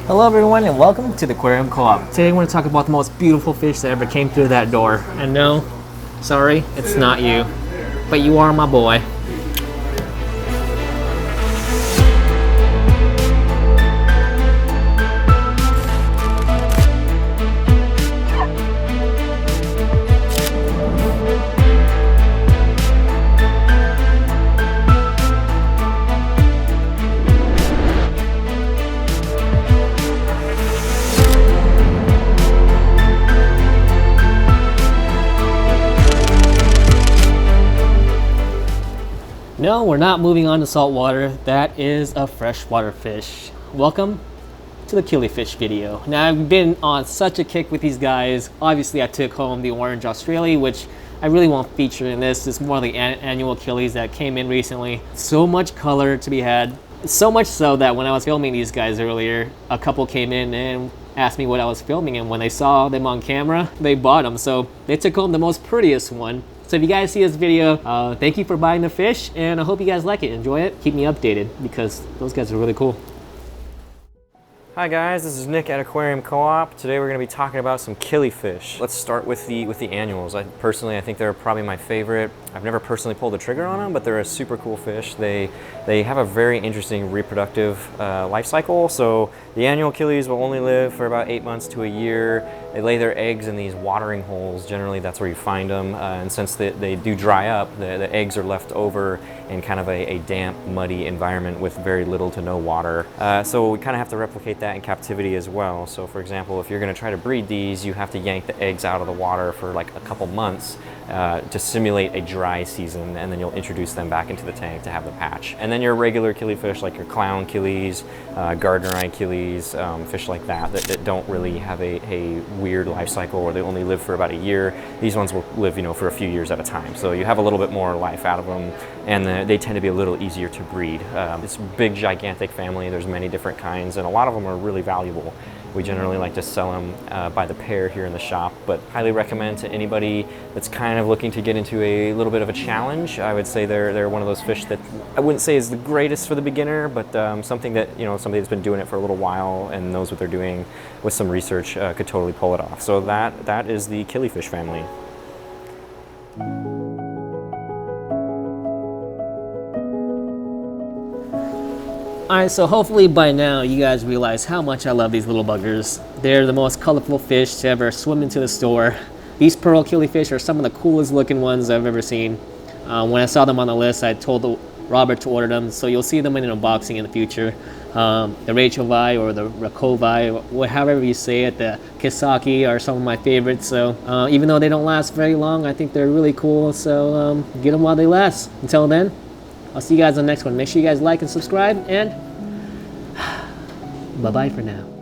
Hello everyone and welcome to the Aquarium Co-op. Today we're going to talk about the most beautiful fish that ever came through that door. And no, sorry, it's not you. But you are my boy. No, we're not moving on to saltwater. That is a freshwater fish. Welcome to the Killifish video. Now, I've been on such a kick with these guys. Obviously, I took home the Orange Australia, which I really won't feature in this. It's more the annual Killies that came in recently. So much color to be had. So much so that when I was filming these guys earlier, a couple came in and asked me what I was filming, and when they saw them on camera, they bought them. So they took home the most prettiest one. So if you guys see this video, thank you for buying the fish, and I hope you guys like it, enjoy it. Keep me updated because those guys are really cool. Hi guys, this is Nick at Aquarium Co-op. Today we're going to be talking about some killifish. Let's start with the annuals. I think they're probably my favorite. I've never personally pulled the trigger on them, but they're a super cool fish. They have a very interesting reproductive life cycle. So the annual killies will only live for about 8 months to a year. They lay their eggs in these watering holes. Generally, that's where you find them. And since they do dry up, the eggs are left over in kind of a damp, muddy environment with very little to no water. So we kind of have to replicate that in captivity as well. So for example, if you're going to try to breed these, you have to yank the eggs out of the water for like a couple months to simulate a dry season, and then you'll introduce them back into the tank to have the patch. And then your regular killifish, like your clown killies, gardener eye killies, fish like that don't really have a weird life cycle or they only live for about a year. These ones will live, for a few years at a time. So you have a little bit more life out of them, and they tend to be a little easier to breed. It's a big, gigantic family. There's many different kinds, and a lot of them are really valuable. We generally like to sell them by the pair here in the shop, but highly recommend to anybody that's kind of looking to get into a little bit of a challenge. I would say they're one of those fish that I wouldn't say is the greatest for the beginner, but something that, somebody that's been doing it for a little while and knows what they're doing with some research could totally pull it off. So that is the killifish family. Alright, so hopefully by now you guys realize how much I love these little buggers. They're the most colorful fish to ever swim into the store. These pearl killifish are some of the coolest looking ones I've ever seen. When I saw them on the list, I told Robert to order them, so you'll see them in an unboxing in the future. The Rachel Vi or the Rakovi, however you say it, the Kisaki are some of my favorites. So even though they don't last very long, I think they're really cool. So get them while they last. Until then, I'll see you guys on the next one. Make sure you guys like and subscribe, and bye-bye for now.